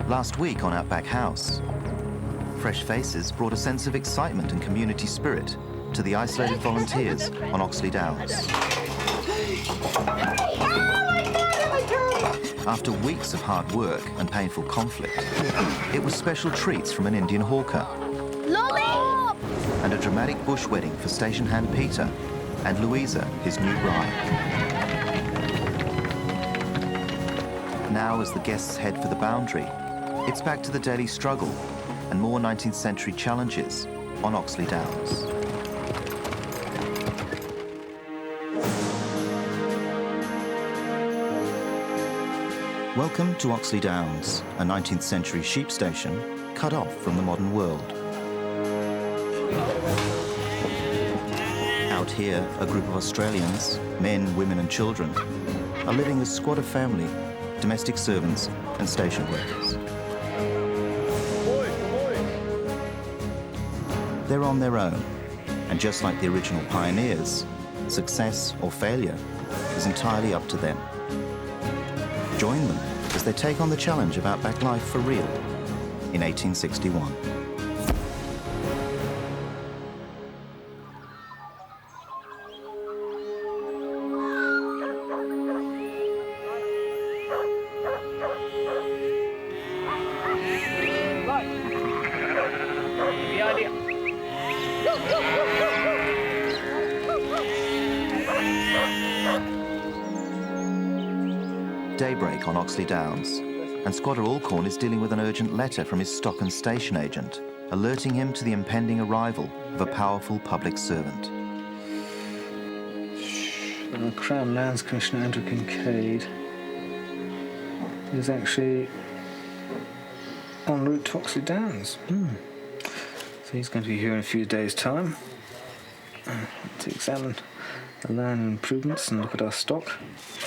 Last week on Outback House, fresh faces brought a sense of excitement and community spirit to the isolated volunteers on Oxley Downs. After weeks of hard work and painful conflict, it was special treats from an Indian hawker and a dramatic bush wedding for station hand Peter and Louisa, his new bride. Now, as the guests head for the boundary, it's back to the daily struggle and more 19th century challenges on Oxley Downs. Welcome to Oxley Downs, a 19th century sheep station cut off from the modern world. Out here, a group of Australians, men, women and children, are living as squatter family, domestic servants and station workers. They're on their own, and just like the original pioneers, success or failure is entirely up to them. Join them as they take on the challenge of outback life for real in 1861. Daybreak on Oxley Downs, and Squatter Alcorn is dealing with an urgent letter from his stock and station agent, alerting him to the impending arrival of a powerful public servant. Crown Lands Commissioner Andrew Kincaid is actually en route to Oxley Downs. So he's going to be here in a few days' time to examine the land improvements and look at our stock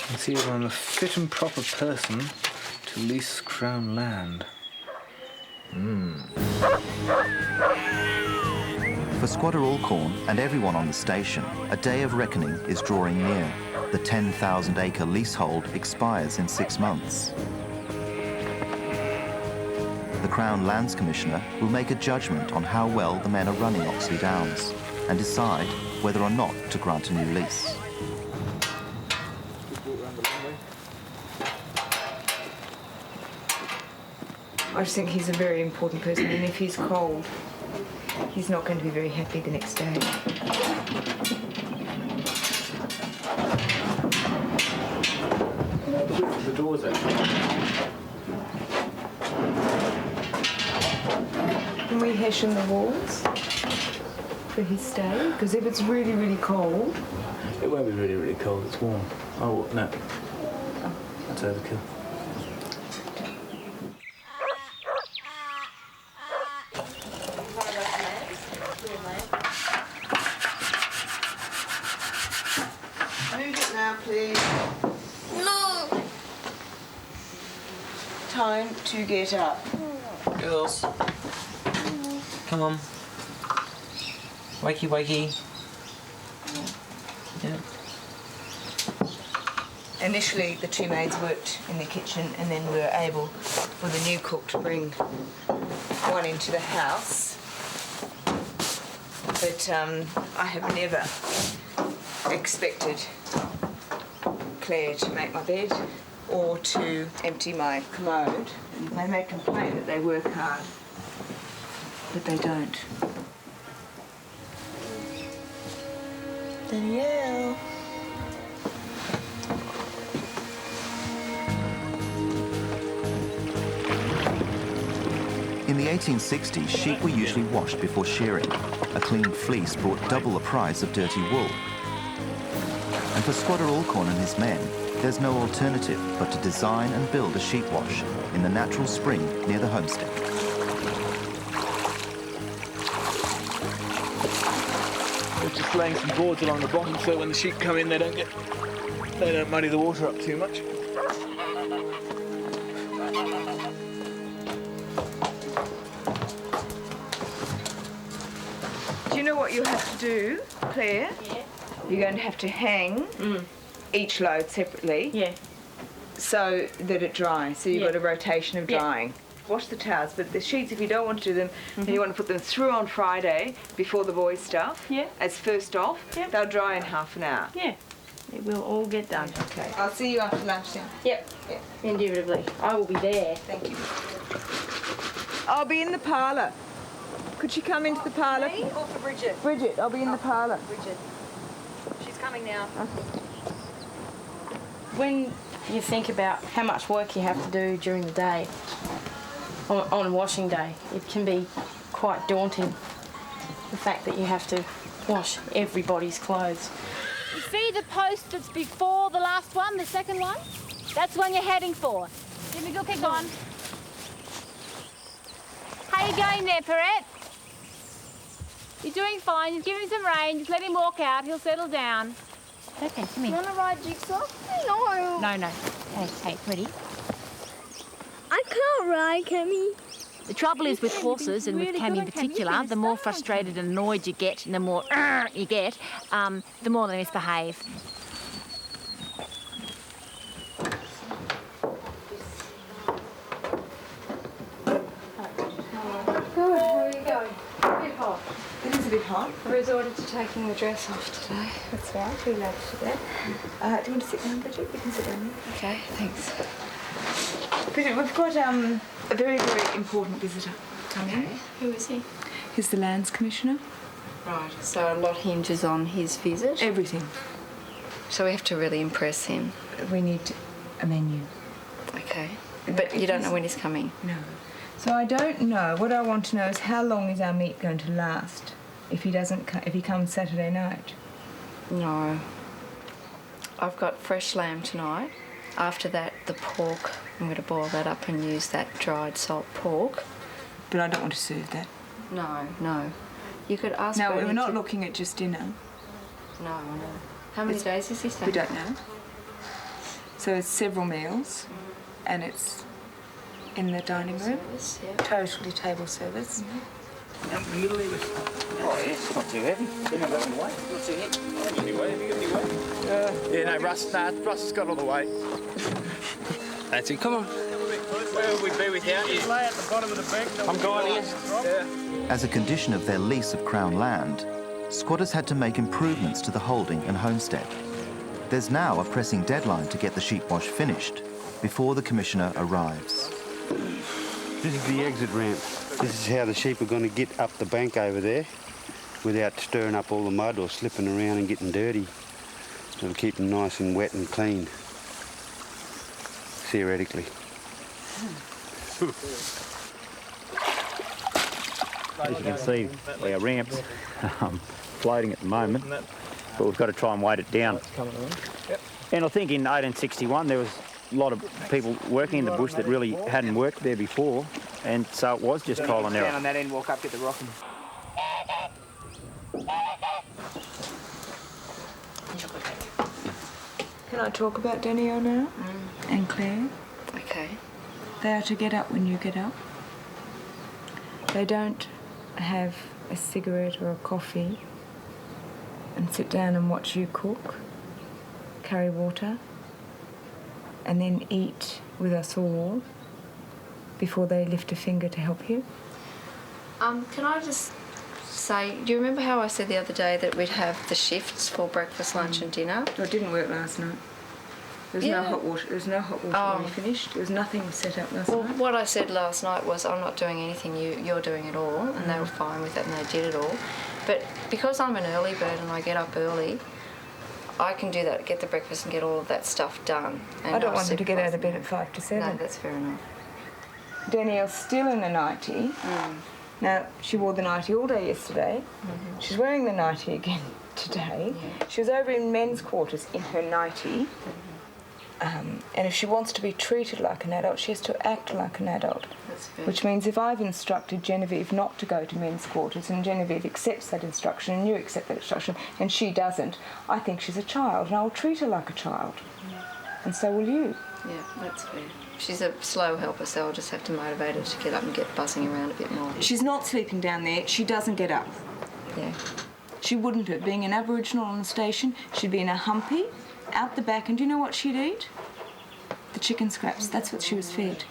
and see if I'm a fit and proper person to lease Crown land. For Squatter Alcorn and everyone on the station, a day of reckoning is drawing near. The 10,000-acre leasehold expires in 6 months. The Crown Lands Commissioner will make a judgment on how well the men are running Oxley Downs and decide whether or not to grant a new lease. I just think he's a very important person, and if he's cold, he's not going to be very happy the next day. The door's open. Can we hessian the walls for his stay? Because if it's really, really cold... It won't be really, really cold. It's warm. Oh, no. That's overkill. Move it now, please. No. Time to get up. Girls. Come on. Wakey, wakey. Yeah. Initially, the two maids worked in the kitchen, and then we were able, with a new cook, to bring one into the house. But I have never expected Claire to make my bed or to empty my commode. And they may complain that they work hard, but they don't. Danielle. In the 1860s, sheep were usually washed before shearing. A clean fleece brought double the price of dirty wool. And for Squatter Alcorn and his men, there's no alternative but to design and build a sheep wash in the natural spring near the homestead. We're just laying some boards along the bottom so when the sheep come in they don't muddy the water up too much. Do you know what you have to do, Claire? Yeah. You're going to have to hang each load separately. Yeah. So that it dries. So you've got a rotation of drying. wash the towels, but the sheets, if you don't want to do them, and you want to put them through on Friday before the boys' stuff, as first off, they'll dry in half an hour. Yeah, it will all get done. Okay. I'll see you after lunch then. Yep, indubitably. I will be there. Thank you. I'll be in the parlour. Could she come into the parlour? Me or for Bridget? Bridget, I'll be in the parlour. Bridget. She's coming now. When you think about how much work you have to do during the day, on washing day, it can be quite daunting, the fact that you have to wash everybody's clothes. You see the post that's before the last one, the second one? That's one you're heading for. Give me a good kick on. How you going there, Perrette? You're doing fine. Just give him some rain. Just let him walk out. He'll settle down. Okay, come here. Want to ride Jigsaw? No. No. Hey, ready? I can't ride, Cammy. The trouble is with horses, and with Cam in particular, the more frustrated and annoyed you get, and the more you get, the more they misbehave. Good, how are you going? A bit hot. It is a bit hot. I resorted to taking the dress off today. That's right, we love to do that. Do you want to sit down, Bridget? You can sit down there. Okay, thanks. Bridget, we've got a very, very important visitor coming. Who is he? He's the Lands Commissioner. Right, so a lot hinges on his visit. Everything. So we have to really impress him. We need a menu. Okay. But you don't know when he's coming? No. So I don't know. What I want to know is how long is our meat going to last if he comes Saturday night? No. I've got fresh lamb tonight. After that, the pork, I'm going to boil that up and use that dried salt pork. But I don't want to serve that. No. You could ask No, Bertie we're not to... looking at just dinner. No. How many days is he staying? We don't know. So it's several meals, and it's in the dining room. Service, yeah. Totally table service. Out in the middle there. Oh, yeah, it's not too heavy. Didn't go in the way. Not too heavy. Have you got any weight? Have you got any weight? Yeah, no, Russ has got all the weight. That's it, come on. Where would we be without you? Lay at the bottom of the bank. I'm guiding you. As a condition of their lease of Crown land, squatters had to make improvements to the holding and homestead. There's now a pressing deadline to get the sheep wash finished before the Commissioner arrives. This is the exit ramp. This is how the sheep are going to get up the bank over there without stirring up all the mud or slipping around and getting dirty. It'll keep them nice and wet and clean, theoretically. As you can see, our ramp's floating at the moment, but we've got to try and weight it down. And I think in 1861 there was a lot of people working in the bush that really hadn't worked there before, and so it was just trial and error. Down on that end, walk up, get the rocking. Can I talk about Danielle now? And Claire? Okay. They are to get up when you get up. They don't have a cigarette or a coffee and sit down and watch you cook, carry water, and then eat with us all before they lift a finger to help you. Can I just say, do you remember how I said the other day that we'd have the shifts for breakfast, lunch and dinner? Well, it didn't work last night. There was no hot water. There was no hot water when we finished. There was nothing set up last night. What I said last night was, I'm not doing anything, you're doing it all, and they were fine with it and they did it all. But because I'm an early bird and I get up early, I can do that, get the breakfast and get all of that stuff done. And I don't want them to get out of bed at 5 to 7. No, that's fair enough. Danielle's still in the nightie. Now, she wore the nightie all day yesterday. She's wearing the nightie again today. She was over in men's quarters in her nightie. And if she wants to be treated like an adult, she has to act like an adult. That's fair. Which means if I've instructed Genevieve not to go to men's quarters and Genevieve accepts that instruction and you accept that instruction and she doesn't, I think she's a child and I'll treat her like a child. And so will you. Yeah, that's fair. She's a slow helper, so I'll just have to motivate her to get up and get buzzing around a bit more. She's not sleeping down there. She doesn't get up. Yeah. She wouldn't have. Being an Aboriginal on the station, she'd be in a humpy, out the back, and do you know what she'd eat? The chicken scraps. That's what she was fed.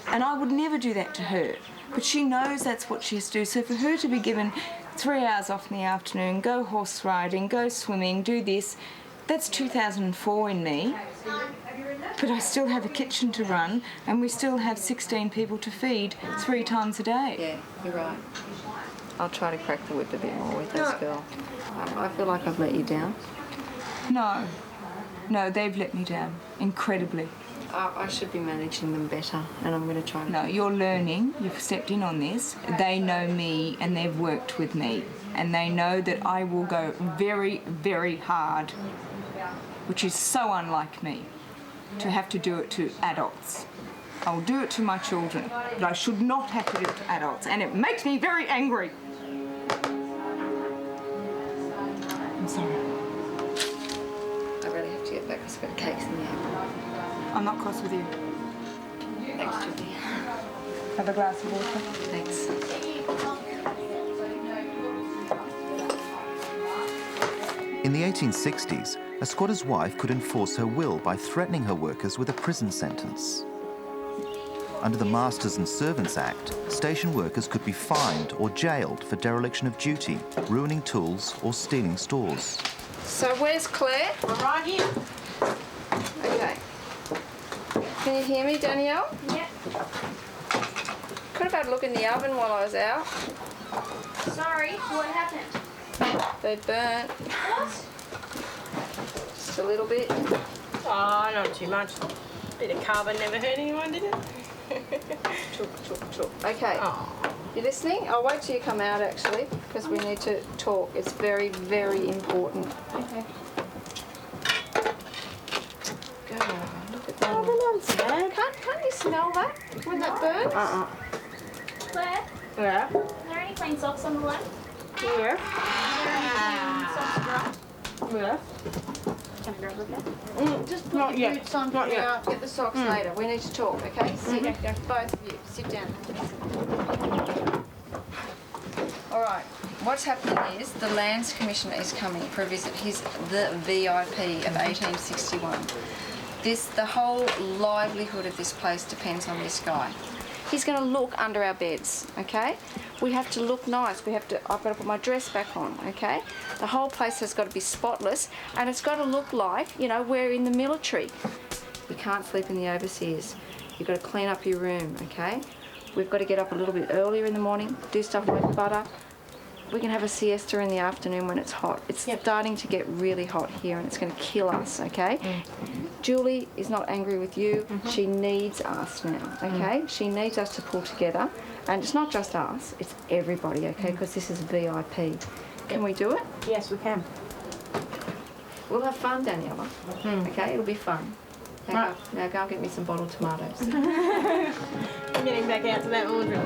And I would never do that to her, but she knows that's what she has to do. So for her to be given 3 hours off in the afternoon, go horse riding, go swimming, do this, that's 2004 in me. But I still have a kitchen to run, and we still have 16 people to feed 3 times a day. Yeah, you're right. I'll try to crack the whip a bit more with this girl. I feel like I've let you down. No, they've let me down, incredibly. I should be managing them better, and I'm going to try. No, you're learning. You've stepped in on this. They know me, and they've worked with me, and they know that I will go very, very hard, which is so unlike me, to have to do it to adults. I'll do it to my children, but I should not have to do it to adults, and it makes me very angry. I'm sorry. I really have to get back because I've got cakes in the oven. I'm not cross with you. Thanks, Julie. Have a glass of water. Thanks. In the 1860s, a squatter's wife could enforce her will by threatening her workers with a prison sentence. Under the Masters and Servants Act, station workers could be fined or jailed for dereliction of duty, ruining tools or stealing stores. So where's Claire? I'm right here. Okay. Can you hear me, Danielle? Yep. Could have had a look in the oven while I was out. Sorry, what happened? They burnt. What? Just a little bit. Oh, not too much. Bit of carbon never hurt anyone, did it? Chook. Okay. Oh. You listening? I'll wait till you come out, actually, because we need to talk. It's very, very important. Okay. Go over. Look at that. Oh, they're not so bad. Can't you smell that when that burns? Claire, Yeah. are there any clean socks on the line? Yeah. Socks dry? Yeah. Can I grab a pair? Just put Not your yet. boots on for Not yet. now. Get the socks later. We need to talk, okay? Sit, both of you. Sit down. All right. What's happening is the Lands Commissioner is coming for a visit. He's the VIP of 1861. The whole livelihood of this place depends on this guy. He's going to look under our beds, okay? We have to look nice. I've got to put my dress back on, okay? The whole place has got to be spotless, and it's got to look like, we're in the military. You can't sleep in the overseas. You've got to clean up your room, okay? We've got to get up a little bit earlier in the morning, do stuff like butter. We can have a siesta in the afternoon when it's hot. It's starting to get really hot here, and it's going to kill us, okay? Julie is not angry with you. She needs us now, okay? She needs us to pull together. And it's not just us, it's everybody, okay? Because this is VIP. Can we do it? Yes, we can. We'll have fun, Daniela. Okay, it'll be fun. Now go and get me some bottled tomatoes. I'm getting back out to that laundry.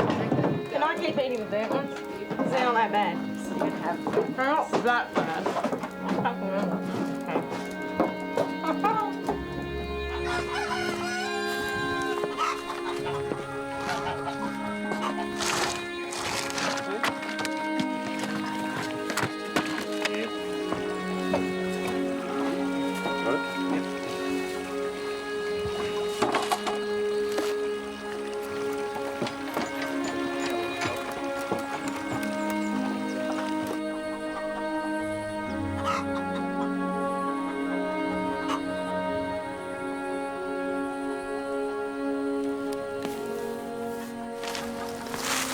Can I keep eating the burnt ones? They're not that bad. You can have. They're not that bad.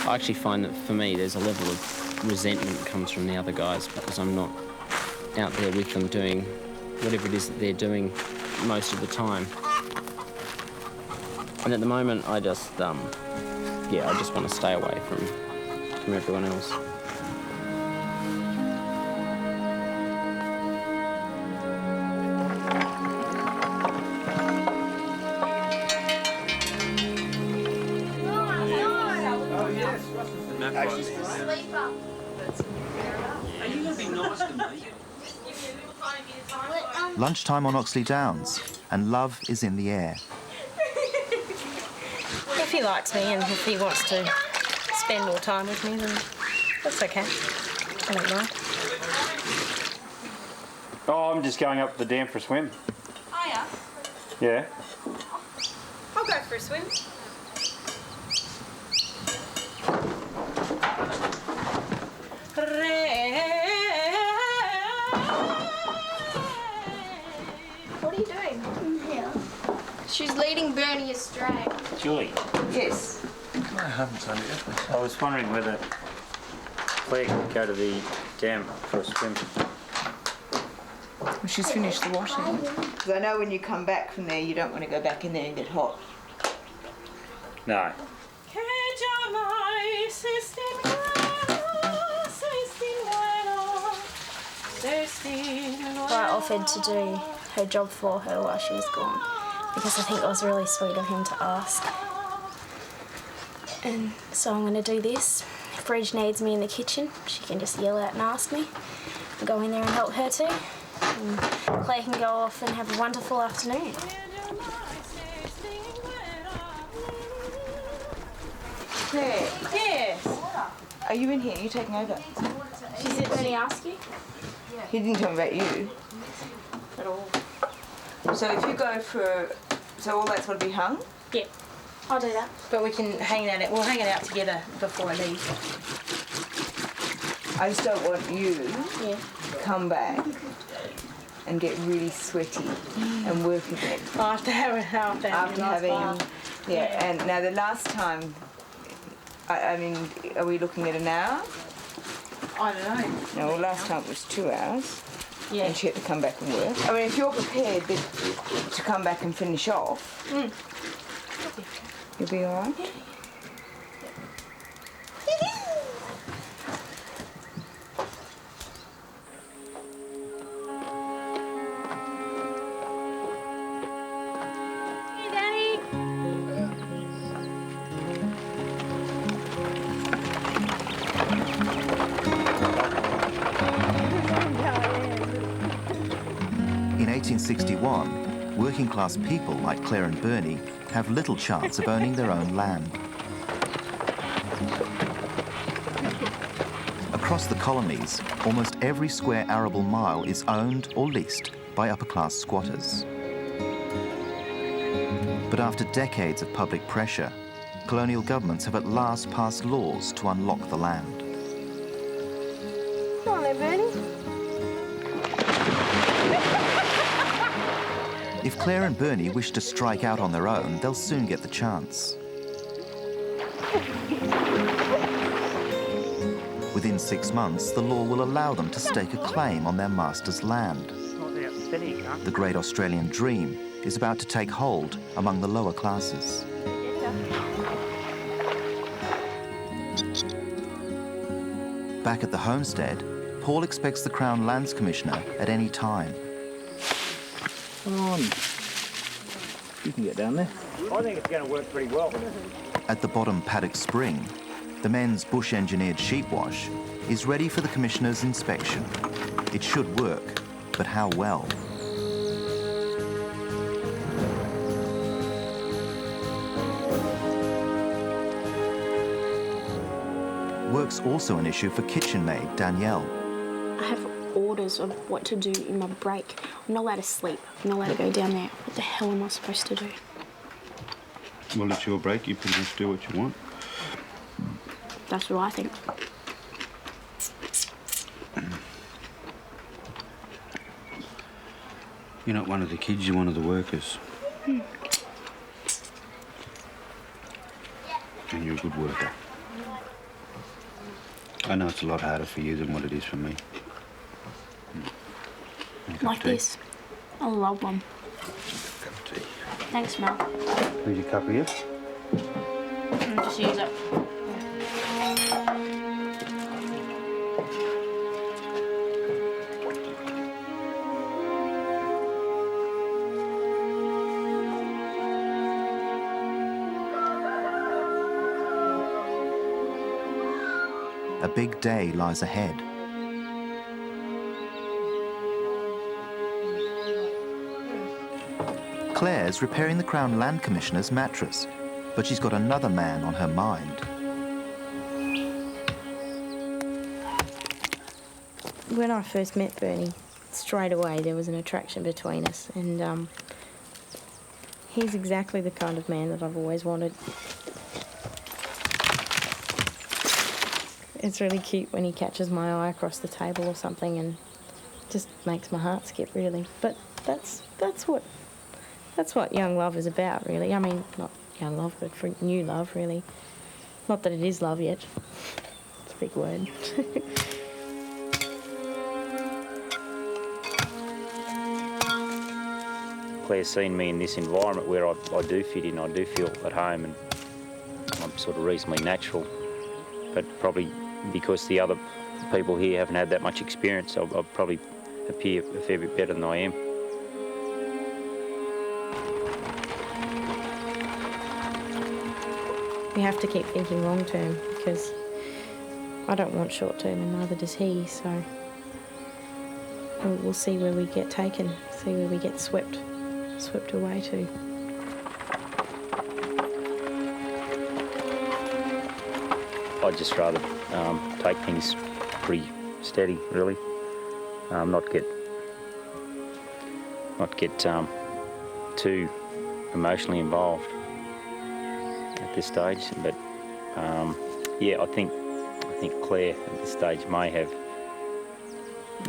I actually find that for me there's a level of resentment that comes from the other guys because I'm not out there with them doing whatever it is that they're doing most of the time. And at the moment I just want to stay away from everyone else. Lunchtime on Oxley Downs, and love is in the air. If he likes me and if he wants to spend more time with me, then that's okay. I don't mind. Oh, I'm just going up the dam for a swim. Hiya. Yeah. I'll go for for a swim? What are you doing? Here. She's leading Bernie astray. Julie, Yes. I haven't done it yet. I was wondering whether Claire could go to the dam for a swim. Well, she's finished the washing. Because I know when you come back from there, you don't want to go back in there and get hot. No. I offered to do her job for her while she was gone because I think it was really sweet of him to ask. And so I'm going to do this. If Reg needs me in the kitchen, she can just yell out and ask me. I'll go in there and help her too. And Claire can go off and have a wonderful afternoon. Claire, Yes. are you in here? Are you taking over? She said, Bernie ask you? He didn't tell me about you. At all. So if you go for... So all that's got to be hung? Yeah, I'll do that. But we can hang that. We'll hang it out together before I leave. I just don't want you Yeah. to come back and get really sweaty and work again. After having After having... Yeah, and now the last time... I mean, are we looking at an hour? I don't know. No, well, last time it was 2 hours. Yeah. And she had to come back and work. I mean, if you're prepared to come back and finish off, you'll be all right? Hey, Daddy. In 1861, working class people like Claire and Bernie have little chance of owning their own land. Across the colonies, almost every square arable mile is owned or leased by upper-class squatters. But after decades of public pressure, colonial governments have at last passed laws to unlock the land. Come on there, Bernie. If Claire and Bernie wish to strike out on their own, they'll soon get the chance. Within 6 months, the law will allow them to stake a claim on their master's land. The great Australian dream is about to take hold among the lower classes. Back at the homestead, Paul expects the Crown Lands Commissioner at any time. Come on. You can get down there. I think it's going to work pretty well. At the bottom paddock spring, the men's bush-engineered sheep wash is ready for the Commissioner's inspection. It should work, but how well? Work's also an issue for kitchen maid Danielle. I have orders of what to do in my break. I'm not allowed to sleep. I'm not allowed to go down there. What the hell am I supposed to do? Well, it's your break. You pretty much do what you want. That's what I think. You're not one of the kids, you're one of the workers. And you're a good worker. I know it's a lot harder for you than what it is for me. Like this. I love one. Cup of tea. Thanks, Mel. Need your cup here? Just use it. A big day lies ahead. Claire's repairing the Crown Land Commissioner's mattress, but she's got another man on her mind. When I first met Bernie, straight away there was an attraction between us, and He's exactly the kind of man that I've always wanted. It's really cute when he catches my eye across the table or something, and just makes my heart skip, really. But that's what young love is about, really. I mean, not young love, but for new love, really. Not that it is love yet. It's a big word. Claire's seen me in this environment where I do fit in, I do feel at home, and I'm sort of reasonably natural. But probably because the other people here haven't had that much experience, I'll probably appear a fair bit better than I am. We have to keep thinking long term, because I don't want short term, and neither does he, so we'll see where we get taken, see where we get swept away to. I'd just rather take things pretty steady, really. Not get too emotionally involved at this stage. But yeah, I think Claire at this stage may have.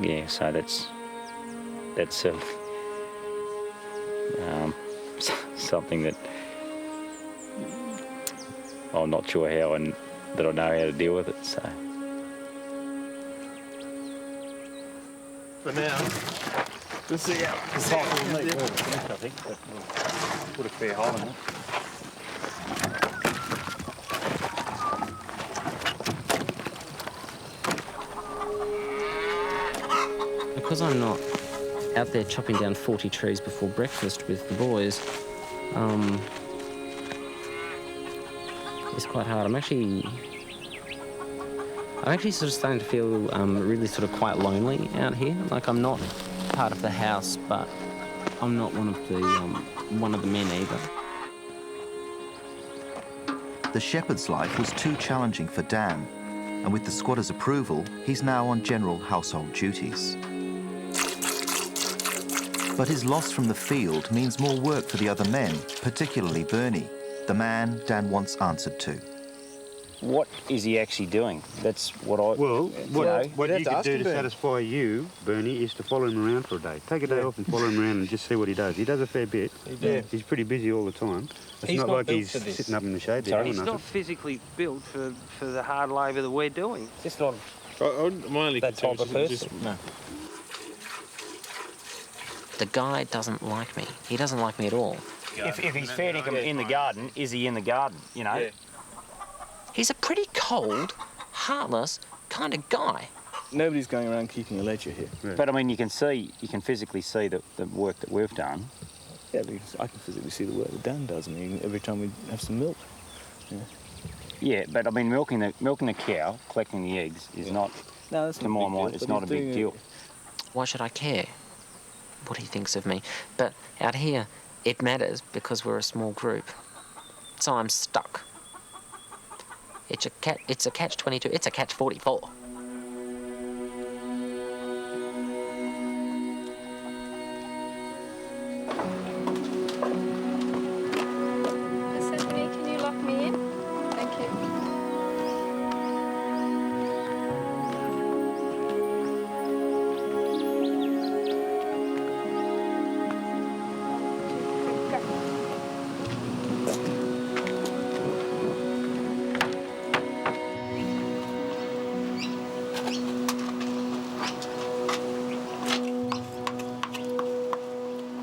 Yeah, so that's something that I'm not sure how that I know how to deal with it. So. For now, we'll see how it's hot will need more I think, but we'll put a fair hole in it. Because I'm not out there chopping down 40 trees before breakfast with the boys, it's quite hard. I'm actually sort of starting to feel really sort of quite lonely out here. Like, I'm not part of the house, but I'm not one of the men either. The shepherd's life was too challenging for Dan, and with the squatter's approval, he's now on general household duties. But his loss from the field means more work for the other men, particularly Bernie, the man Dan once answered to. What is he actually doing? That's what I... Well, what you could do to satisfy you, Bernie, is to follow him around for a day. Take a day off and follow him around and just see what he does. He does a fair bit. He's pretty busy all the time. It's not like he's sitting up in the shade there doing He's nothing. not physically built for the hard labour that we're doing. Just not my only that type of person. No. The guy doesn't like me. He doesn't like me at all. If he's feeding him in the garden, is he in the garden, you know? Yeah. He's a pretty cold, heartless kind of guy. Nobody's going around keeping a ledger here. Yeah. But I mean, you can physically see the work that we've done. Yeah, because I can physically see the work that Dan does. I mean, every time we have some milk. Yeah. Yeah, but I mean, milking the cow, collecting the eggs is not. No, that's to my mind, it's not a big deal. Why should I care what he thinks of me? But out here, it matters because we're a small group. So I'm stuck. It's a catch-22. It's a catch-44. Stephanie, can you lock me in? Thank you.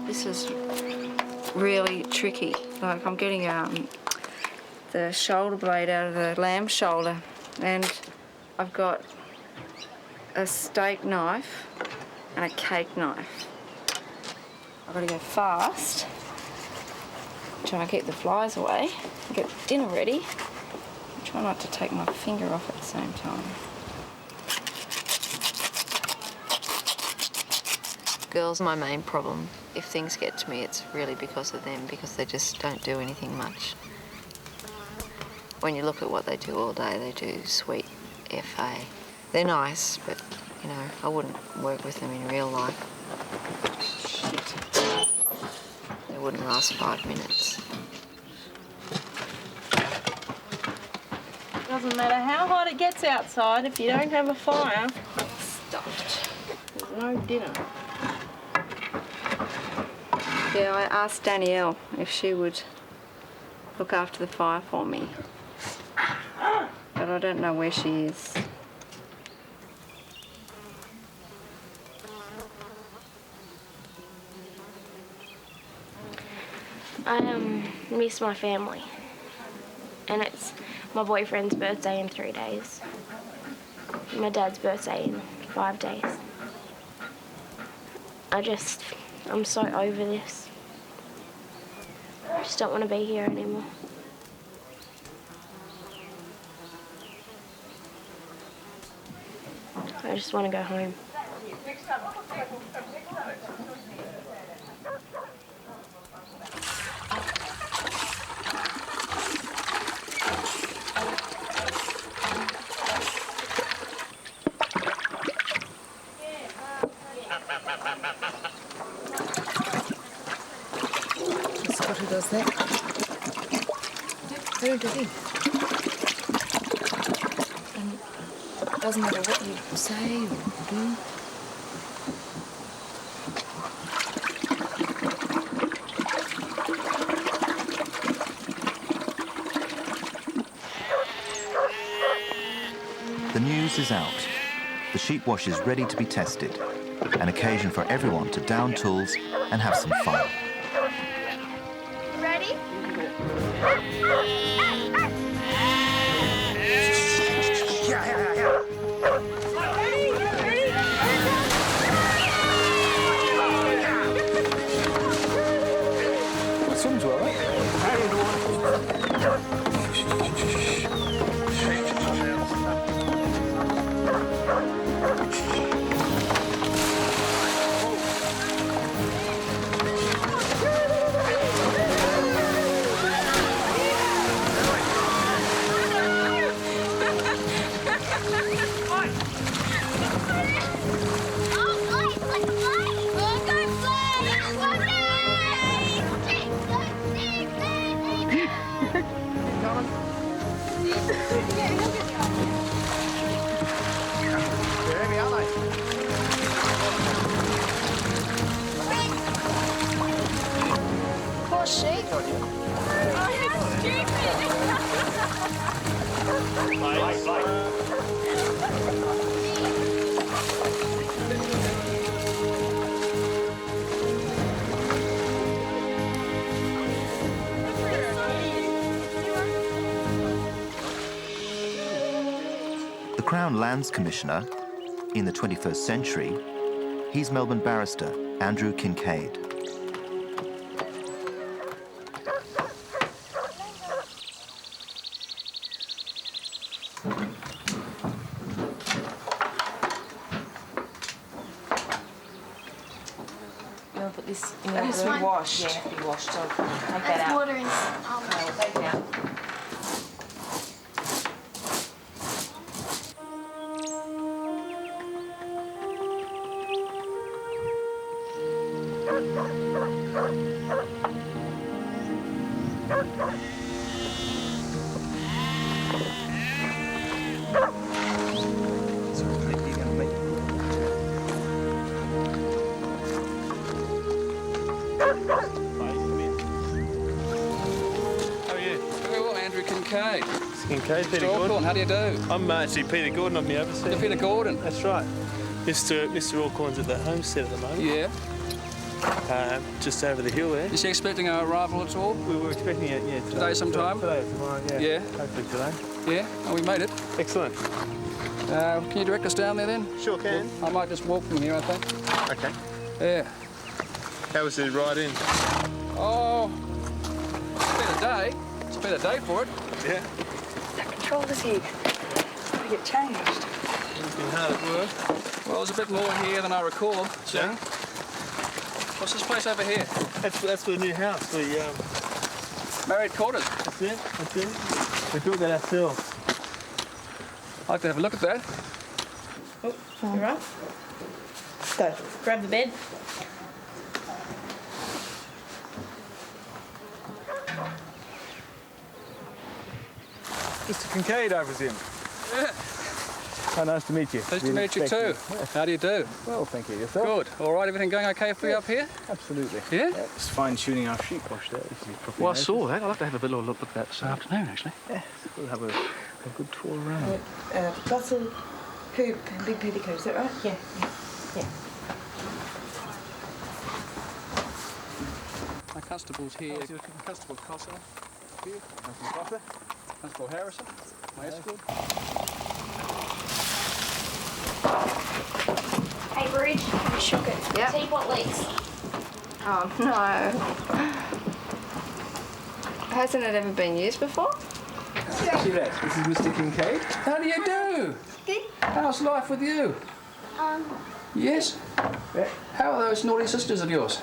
This is really tricky. Like, I'm getting the shoulder blade out of the lamb shoulder, and I've got a steak knife and a cake knife. I've got to go fast, try and keep the flies away, get dinner ready, try not to take my finger off at the same time. Girls are my main problem. If things get to me, it's really because of them, because they just don't do anything much. When you look at what they do all day, they do sweet FA. They're nice, but, you know, I wouldn't work with them in real life. Shit. They're wouldn't last 5 minutes. Doesn't matter how hot it gets outside, if you don't have a fire, Stuffed. there's no dinner. Yeah, I asked Danielle if she would look after the fire for me. But I don't know where she is. I miss my family, and it's my boyfriend's birthday in 3 days. My dad's birthday in 5 days. I'm so over this. I just don't want to be here anymore. I just want to go home. Scott who does that. Who does he? And it doesn't matter what you say or do. The news is out. The sheep wash is ready to be tested. An occasion for everyone to down tools and have some fun. Ready? Swims well, right? Poor sheep. The Crown Lands Commissioner, in the 21st century, he's Melbourne barrister Andrew Kincaid. You want to put this in That the has to be washed? Yeah, it has to be washed. So take that That's out. water in No, we'll take it out. How are you? Very well, Andrew Kincaid. Kincaid, Peter Mr. Gordon. Alcorn, how do you do? I'm actually Peter Gordon, I'm the overseer. You're Peter Gordon? That's right. Mr. Alcorn's at the homestead at the moment. Yeah. Just over the hill there. Is he expecting our arrival at all? We were expecting it, yeah. Today sometime? Today or tomorrow, yeah. Yeah. Hopefully today. Yeah? Oh, we made it. Excellent. Can you direct us down there then? Sure can. I might just walk from here, I think. Okay. Yeah. How was the ride in? Oh, it's been a day. It's been a day for it. Yeah. That controller's here. We get changed. It's been hard at work. Well, there's a bit more here than I recall. So, Yeah. what's this place over here? That's the new house. We Married quarters. That's it. That's it. We built that ourselves. I'd like to have a look at that. Oh, you right? Go. Grab the bed. Mr. Kincaid, I presume. Yeah. Oh, nice to meet you. Nice to meet you too. How do you do? Well, thank you. Yourself? Good. All right, everything going okay for you up here? Absolutely. Yeah? Just fine-tuning our sheep wash there. Well, I saw that. I'll have to have a little look at that this afternoon, actually. Yes, we'll have a good tour around. Bustle, hoop, and big petticoat, is that right? Yeah. Yeah. My constable's here. Constable Cossa. Here. Constable Cossa. Constable Harrison. My escort. Hey, Bridge, you shook it. Yep. Teapot leaks. Oh no. Hasn't it ever been used before? See that? This is Mr. Kincaid. How do you do? Good. How's life with you? Yes? How are those naughty sisters of yours?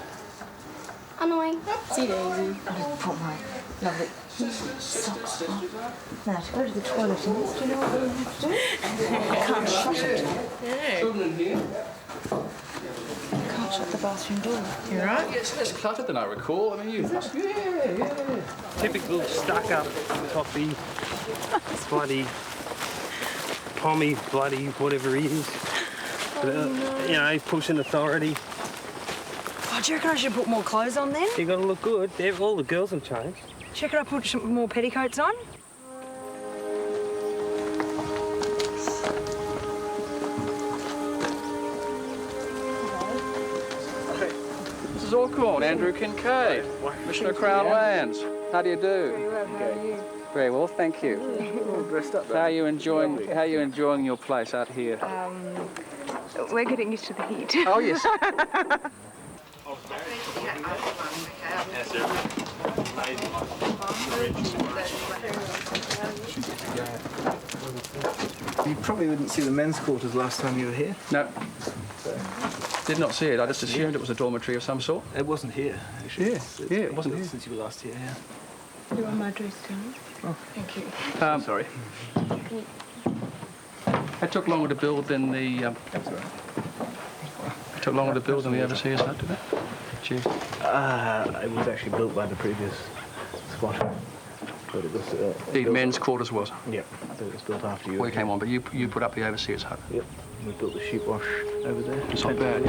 Annoying. See Daisy. Put my lovely socks on. Now to go to the toilet in this, do you know what we have to do? I can't shut it. Children here? I can't shut the bathroom door. You right? Yes, less cluttered than I recall. I mean, you must. Yeah. Typical stuck-up, toppy, bloody, pommy, bloody, whatever he is. You know, he's pushing authority. Oh, do you reckon I should put more clothes on then? You got to look good. All the girls have changed. Do you reckon I put some more petticoats on? This is Alcorn, Andrew Kincaid, Commissioner of Crown Lands. How do you do? Very well, how are you? Very well, thank you. All dressed up. How are you enjoying your place out here? We're getting used to the heat. Oh yes. You probably didn't see the men's quarters last time you were here. No. Did not see it. I just assumed it was a dormitory of some sort. It wasn't here, actually. Yeah, it wasn't here. Since you were last here, yeah. You want my dress, Tony? Oh, thank you. Sorry. It took longer to build than the. That's all right. It took longer to build than the overseas hut, did it? Gee. It was actually built by the previous squatter. But it was... The men's quarters was? Yep. But it was built after you. We came on, but you put up the overseas hut? Yep. We built the sheep wash over there. It's not bad.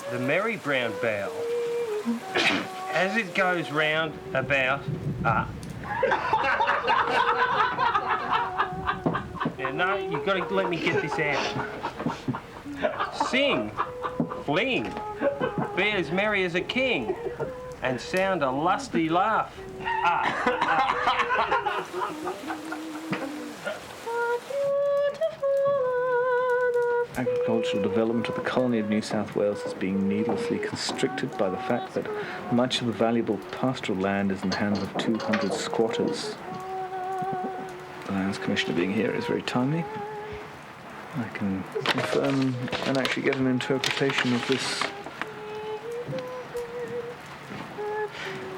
The merry brown bow, as it goes round about up. Now, no, you've got to let me get this out. Sing, fling, be as merry as a king, and sound a lusty laugh. Agricultural development of the colony of New South Wales is being needlessly constricted by the fact that much of the valuable pastoral land is in the hands of 200 squatters. The Lands Commissioner being here is very timely. I can confirm and actually get an interpretation of this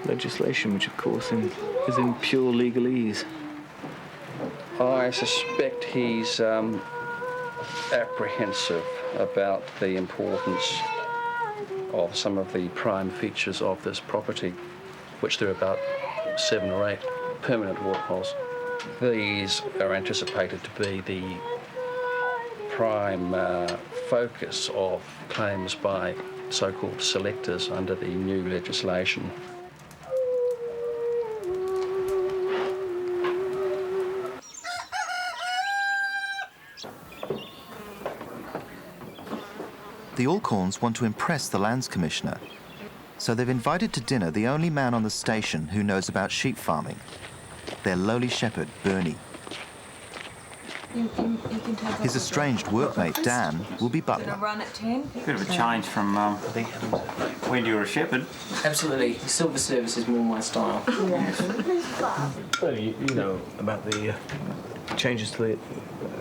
legislation, which of course is in pure legalese. I suspect he's apprehensive about the importance of some of the prime features of this property, which there are about 7 or 8 permanent waterholes. These are anticipated to be the prime focus of claims by so-called selectors under the new legislation. The Alcorns want to impress the Lands Commissioner, so they've invited to dinner the only man on the station who knows about sheep farming, their lowly shepherd, Bernie. His estranged workmate, Dan, will be butler. Run at 10? Bit of a change from, I think, when you were a shepherd. Absolutely. Silver service is more my style. Well, you know about the changes to the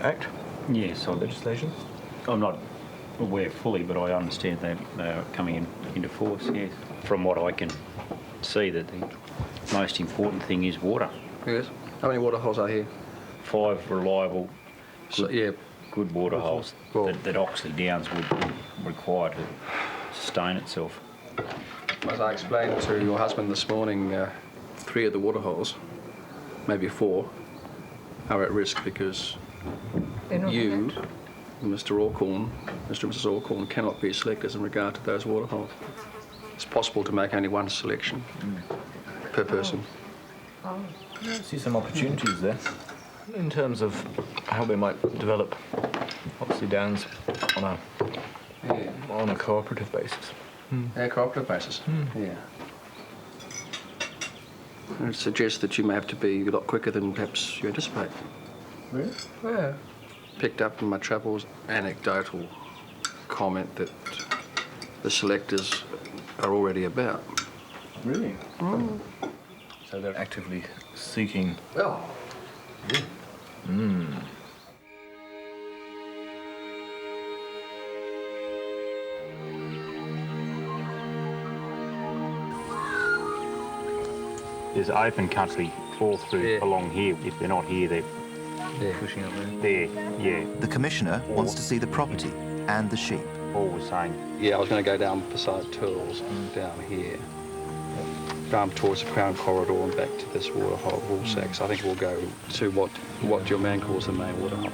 Act? Yes, legislation. I'm not aware fully, but I understand they are coming into force, yes. From what I can see, that the most important thing is water. Yes. How many water holes are here? 5 reliable, good water holes Well, that Oxley Downs would require to sustain itself. as I explained to your husband this morning, 3 of the water holes, maybe 4, are at risk because you, Mr. Alcorn, Mr. and Mrs. Alcorn, cannot be selectors in regard to those water holes. It's possible to make only 1 selection per person. I see some opportunities there in terms of how we might develop Oxley Downs on a cooperative basis. Yeah, cooperative basis. Yeah. I would suggest that you may have to be a lot quicker than perhaps you anticipate. Really? Yeah. Picked up in my travels anecdotal comment that the selectors are already about. Really? So they're actively seeking. Well. There's open country all through along here. If they're not here, they're pushing up there. Yeah. The commissioner wants to see the property and the sheep. Paul was saying. Yeah, I was going to go down beside Turtles down here, down towards the Crown Corridor and back to this waterhole, Woolsacks. I think we'll go to what your man calls the main waterhole.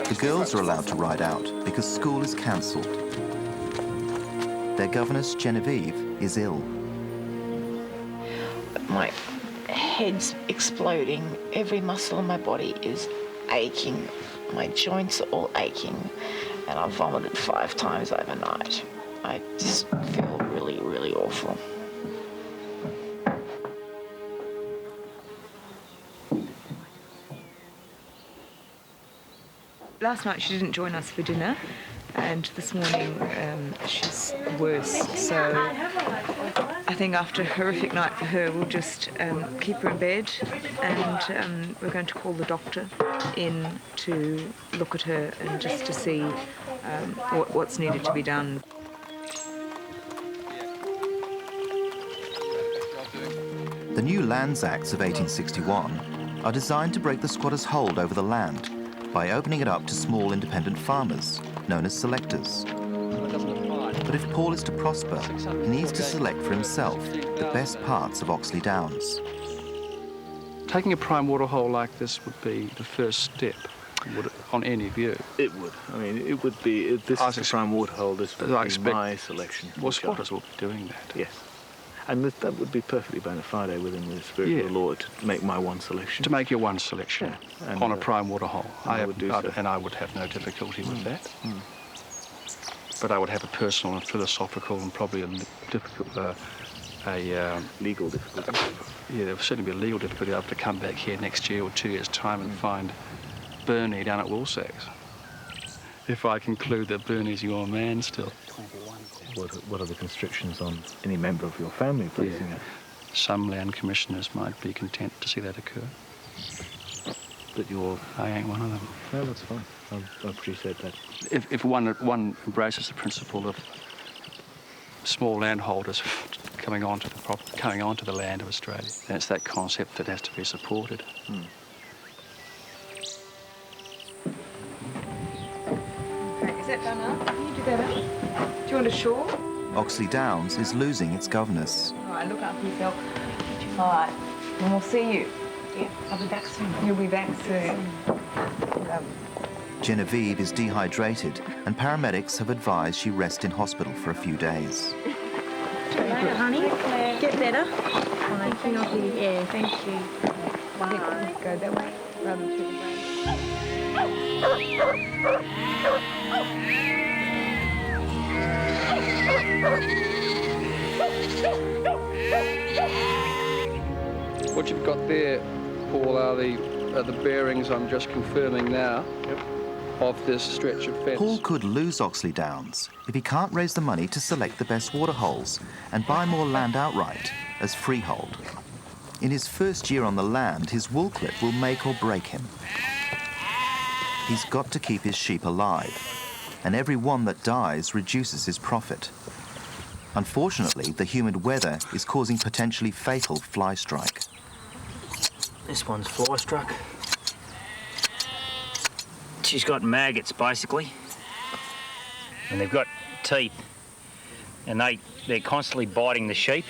The girls are allowed to ride out because school is cancelled. Their governess, Genevieve, is ill. My head's exploding. Every muscle in my body is aching. My joints are all aching. And I've vomited 5 times overnight. I just feel really, really awful. Last night she didn't join us for dinner, and this morning she's worse. So I think after a horrific night for her, we'll just keep her in bed, and we're going to call the doctor in to look at her and just to see what's needed to be done. The new Lands Acts of 1861 are designed to break the squatters' hold over the land by opening it up to small independent farmers, known as selectors. But if Paul is to prosper, he needs to select for himself the best parts of Oxley Downs. Taking a prime waterhole like this would be the first step, would it, on any view? It would. I mean, it would be, if this is the prime waterhole, this would be my selection. Well, squatters will be doing that. Yes. And that would be perfectly bona fide within the spirit of the law to make my one selection. To make your one selection on a prime waterhole. I would have no difficulty with that. But I would have a personal and philosophical and probably a legal difficulty. Yeah, there would certainly be a legal difficulty. I have to come back here next year or 2 years' time and find Bernie down at Woolsacks. If I conclude that Bernie's your man still. What are the constrictions on any member of your family placing it? Some land commissioners might be content to see that occur. But I ain't one of them. No, that's fine. I appreciate that. If one embraces the principle of small landholders coming onto the land of Australia, then it's that concept that has to be supported. Okay, is that done up? Can you do that up? Do you want a shawl? Oxley Downs is losing its governess. All right, look after yourself. All right, and we'll see you. Yeah, I'll be back soon. You'll be back soon. Genevieve is dehydrated, and paramedics have advised she rest in hospital for a few days. Honey, get better. Thank you. Yeah, thank you. I think we'll go that way rather than to the right. there, Paul, are the bearings I'm just confirming now of this stretch of fence. Paul could lose Oxley Downs if he can't raise the money to select the best waterholes and buy more land outright as freehold. In his first year on the land, his wool clip will make or break him. He's got to keep his sheep alive, and every one that dies reduces his profit. Unfortunately, the humid weather is causing potentially fatal fly strike. This one's fly struck. She's got maggots, basically, and they've got teeth, and they're constantly biting the sheep.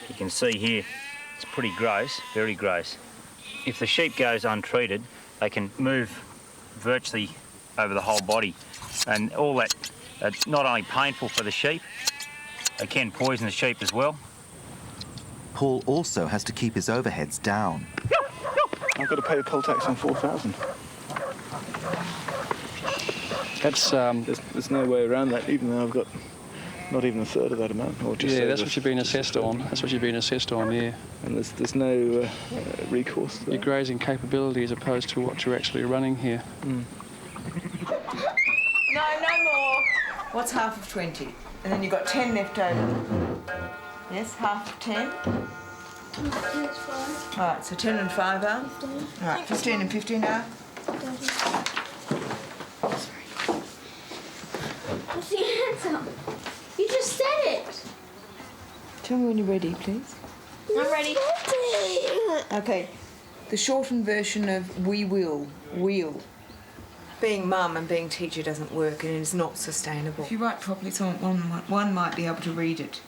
You can see here, it's pretty gross, very gross. If the sheep goes untreated, they can move virtually over the whole body, and all that, it's not only painful for the sheep, they can poison the sheep as well. Paul also has to keep his overheads down. I've got to pay the poll tax on 4,000. That's there's no way around that, even though I've got not even a third of that amount. Or just that's what you've been assessed on. That's what you've been assessed on, yeah. And there's no recourse there. Your grazing capability as opposed to what you're actually running here. No more. What's half of 20? And then you've got 10 left over. Yes, half of 10. All right, so 10 and 5 are? 15. All right, 15 and 15 are? What's the answer? You just said it. Tell me when you're ready, please. I'm ready. Okay, the shortened version of we will. Being mum and being teacher doesn't work and it's not sustainable. If you write properly, one might be able to read it.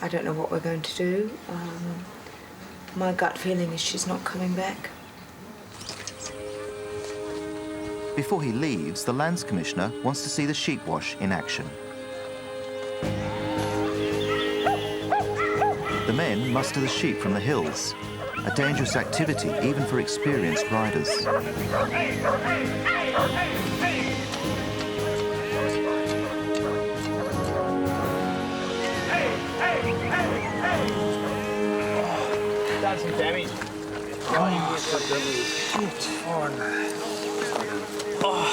I don't know what we're going to do. My gut feeling is she's not coming back. Before he leaves, the Lands Commissioner wants to see the sheep wash in action. The men muster the sheep from the hills, a dangerous activity even for experienced riders. Done some damage. Oh, shit. Oh, no. Oh.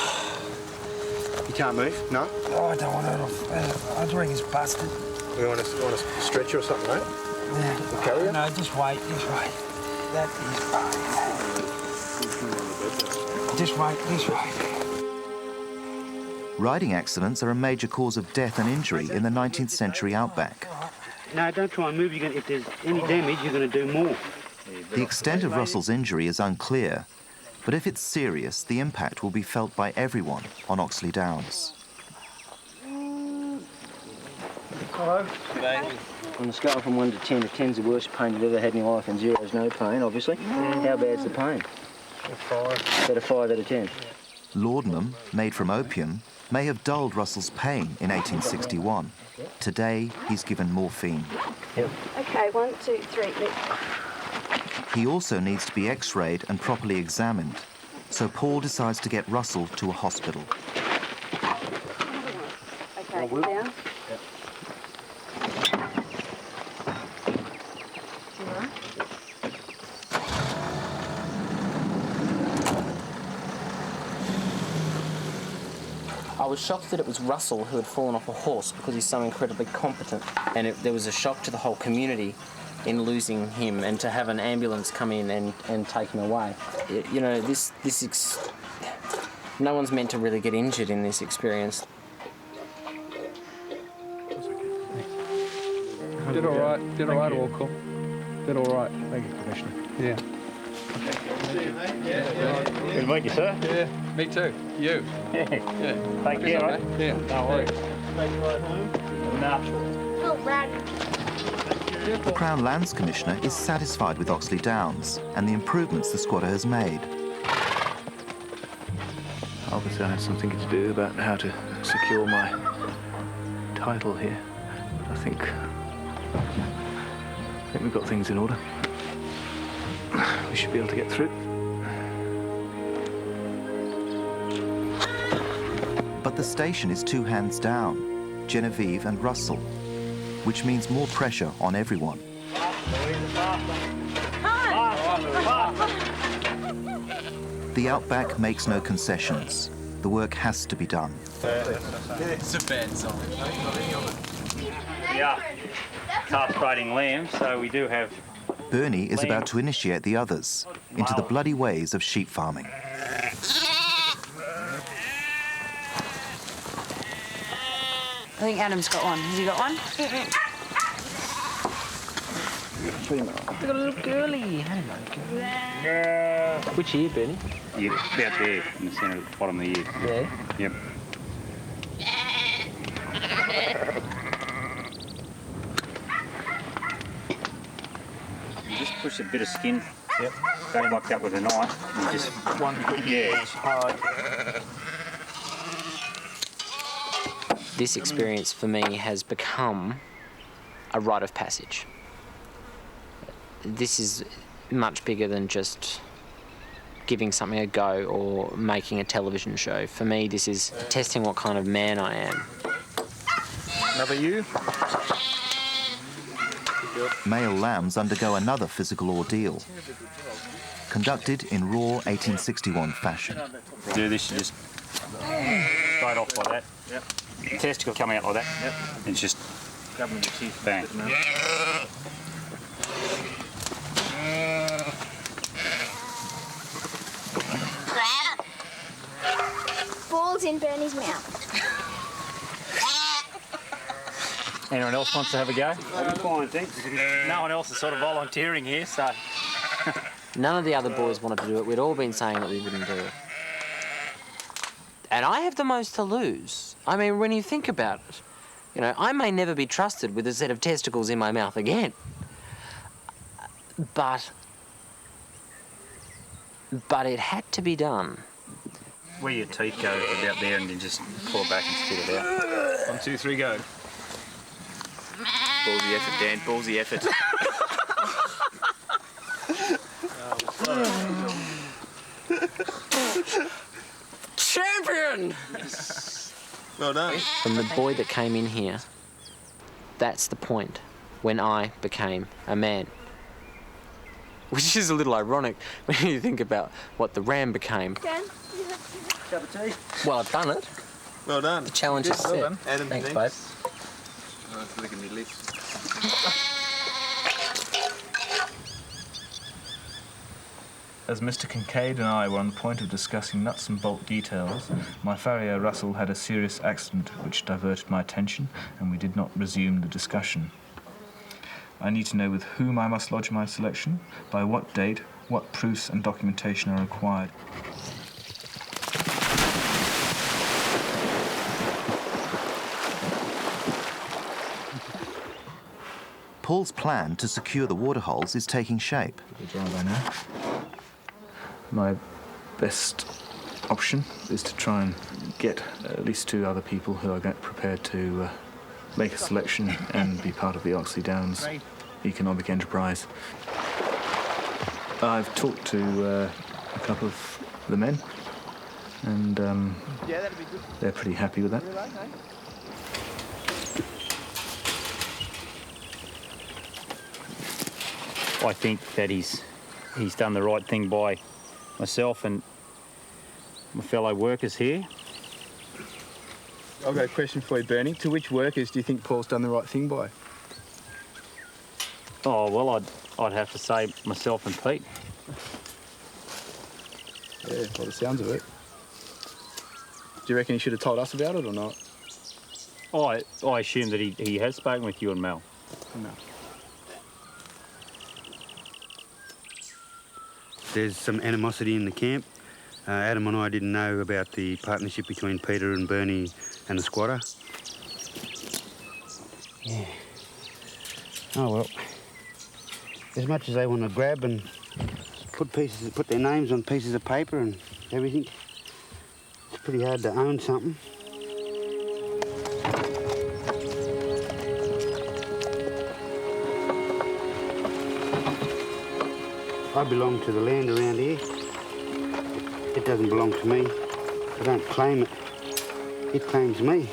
You can't move? No? Oh, I don't want to. I think it's busted. You want a stretcher or something, mate? Yeah. We'll carry it? No, just wait. That is fine. Just wait. Riding accidents are a major cause of death and injury in the 19th century outback. No, don't try and move. If there's any damage, you're going to do more. The extent of Russell's injury is unclear, but if it's serious, the impact will be felt by everyone on Oxley Downs. Hello. G'day. On a scale from 1 to 10, if 10's the worst pain you've ever had in your life and 0's no pain, obviously, how bad's the pain? A 5. About a 5 out of 10. Laudanum, made from opium, may have dulled Russell's pain in 1861. Today, he's given morphine. Yep. Okay, 1, 2, 3, lift. He also needs to be x-rayed and properly examined, so Paul decides to get Russell to a hospital. Okay, down. I was shocked that it was Russell who had fallen off a horse because he's so incredibly competent. And there was a shock to the whole community in losing him, and to have an ambulance come in and take him away. You know, no one's meant to really get injured in this experience. Did all right, Orko. Did all right. Thank you, Commissioner. Yeah. Good to meet you, sir. Yeah, me too. You. Yeah. Take care, mate. Yeah. No worries. No. Oh, rad. The Crown Lands Commissioner is satisfied with Oxley Downs and the improvements the squatter has made. Obviously, I had some thinking to do about how to secure my title here. I think we've got things in order. We should be able to get through. But the station is two hands down, Genevieve and Russell. which means more pressure on everyone. The Outback makes no concessions. The work has to be done. It's a bad sign. Yeah, castrating lambs, so we do have... Bernie is about to initiate the others into the bloody ways of sheep farming. I think Adam's got one. Has he got one? Look at a little girly. Which ear, Benny? Yeah, about there, in the centre, at the bottom of the ear. Yeah? Yep. You just push a bit of skin. Yep. Don't like that with a knife. And just one quick, yeah. Hard. This experience for me has become a rite of passage. This is much bigger than just giving something a go or making a television show. For me, this is testing what kind of man I am. Another you? Male lambs undergo another physical ordeal, conducted in raw 1861 fashion. Do this, you just straight off like that. Yep. Testicle coming out like that. Yep. And just grab them with your teeth. Bang. Balls in Bernie's mouth. Anyone else wants to have a go? I'm fine, thanks. No one else is sort of volunteering here, so... None of the other boys wanted to do it. We'd all been saying that we wouldn't do it. And I have the most to lose. I mean, when you think about it, you know, I may never be trusted with a set of testicles in my mouth again. But it had to be done. Where your teeth go about there and then just pull it back and spit it out. 1, 2, 3, go. Ballsy effort, Dan. Ballsy effort. Champion! Well done. From the boy that came in here, that's the point when I became a man. Which is a little ironic when you think about what the ram became. Dan, cup of tea. Well, I've done it. Well done. The challenge is set. Well done. Adam, thanks, thanks. babe. Oh, it's licking me lips. As Mr. Kincaid and I were on the point of discussing nuts and bolt details, my farrier Russell had a serious accident which diverted my attention, and we did not resume the discussion. I need to know with whom I must lodge my selection, by what date, what proofs and documentation are required. Paul's plan to secure the waterholes is taking shape. Dry by now. My best option is to try and get at least 2 other people who are prepared to make a selection and be part of the Oxley Downs economic enterprise. I've talked to a couple of the men, and they're pretty happy with that. I think that he's done the right thing by myself and my fellow workers here. I've got a question for you, Bernie. To which workers do you think Paul's done the right thing by? Oh, well, I'd have to say myself and Pete. Yeah, by the sounds of it. Do you reckon he should have told us about it or not? I assume that he has spoken with you and Mel. No. There's some animosity in the camp. Adam and I didn't know about the partnership between Peter and Bernie and the squatter. Yeah. Oh well. As much as they want to grab and put their names on pieces of paper and everything, it's pretty hard to own something. I belong to the land around here. It doesn't belong to me. I don't claim it. It claims me.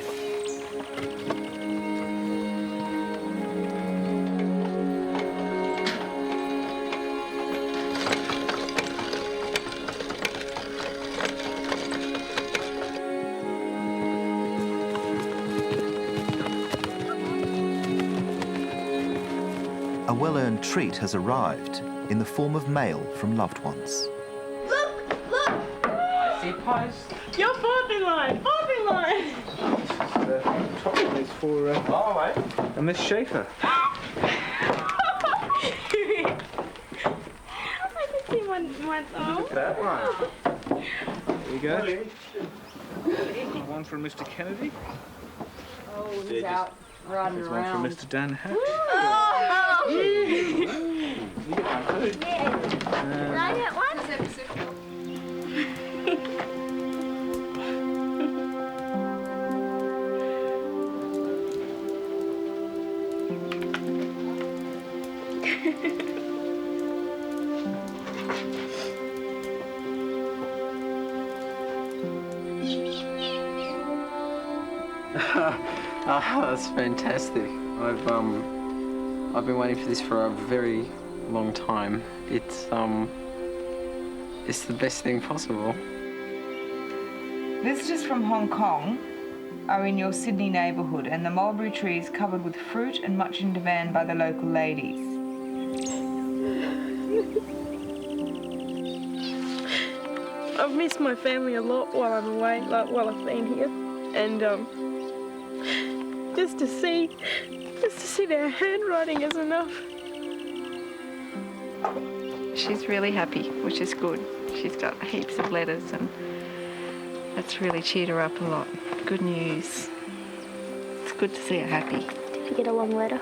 well-earned treat has arrived in the form of mail from loved ones. I see post. Your fourth line! Fourth line! It's for a Miss Schaefer. I can see one thumb. Look at that one. There you go. One from Mr. Kennedy. Oh, he's out riding There's around. one from Mr. Dan Hatch. Oh! You get one too. Can I get one? That's fantastic. I've been waiting for this for a very long time. It's the best thing possible. Visitors from Hong Kong are in your Sydney neighbourhood, and the mulberry tree is covered with fruit and much in demand by the local ladies. I've missed my family a lot while I'm away, like while I've been here, and just to see their handwriting is enough. She's really happy, which is good. She's got heaps of letters, and that's really cheered her up a lot. Good news. It's good to see her happy. Did you get a long letter?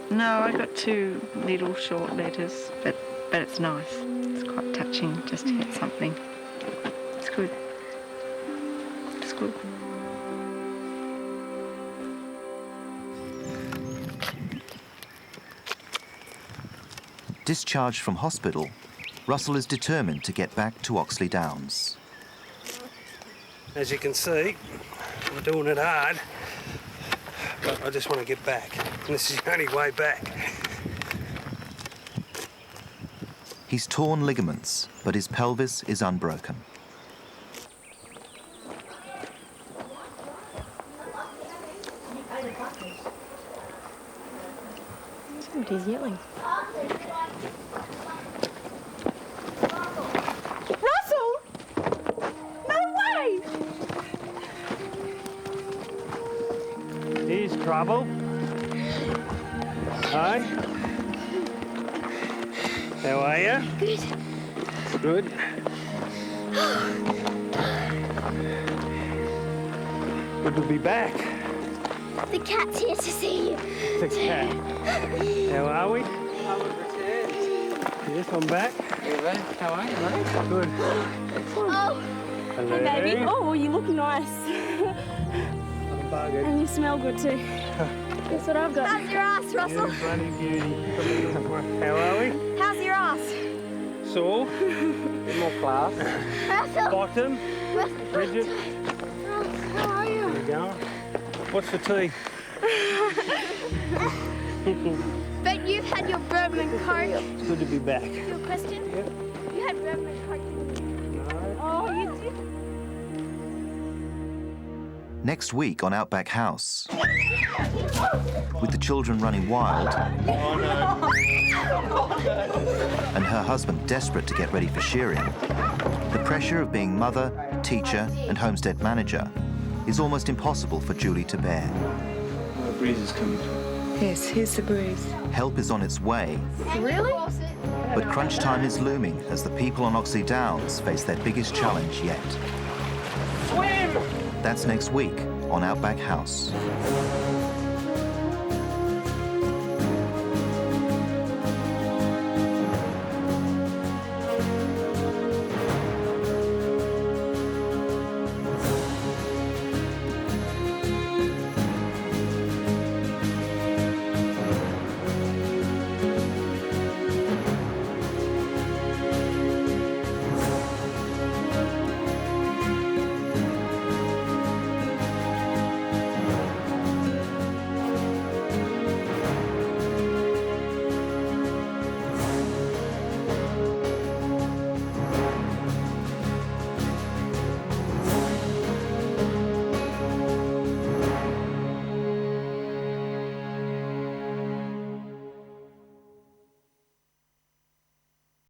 No, I got 2 little short letters, but it's nice. It's quite touching just to get something. It's good. It's good. Discharged from hospital, Russell is determined to get back to Oxley Downs. As you can see, I'm doing it hard, but I just want to get back. And this is the only way back. He's torn ligaments, but his pelvis is unbroken. Somebody's yelling. Russell! No way! Here's trouble. Hi. How are you? Good. Good. Good to be back. The cat's here to see you. The cat. How are we? Yes, I'm back. You're back. How are you, mate? Good. Oh. Hello. Hey, baby. Oh, you look nice. I'm buggered. And you smell good too. Guess what I've got? How's your ass, Russell? You bloody beauty. How are we? How's your ass? Sore. Bit more class. Russell. Bottom. Bridget. How are you? There you go. What's for tea? But you've had your bourbon and Coke. It's good to be back. Your question? Yep. You had bourbon and Coke. No. Oh, you did? Next week on Outback House, with the children running wild and her husband desperate to get ready for shearing, the pressure of being mother, teacher and homestead manager is almost impossible for Julie to bear. The breeze is coming. Yes, here's the breeze. Help is on its way, Really? but crunch time is looming as the people on Oxley Downs face their biggest challenge yet. Swim! That's next week on Outback House.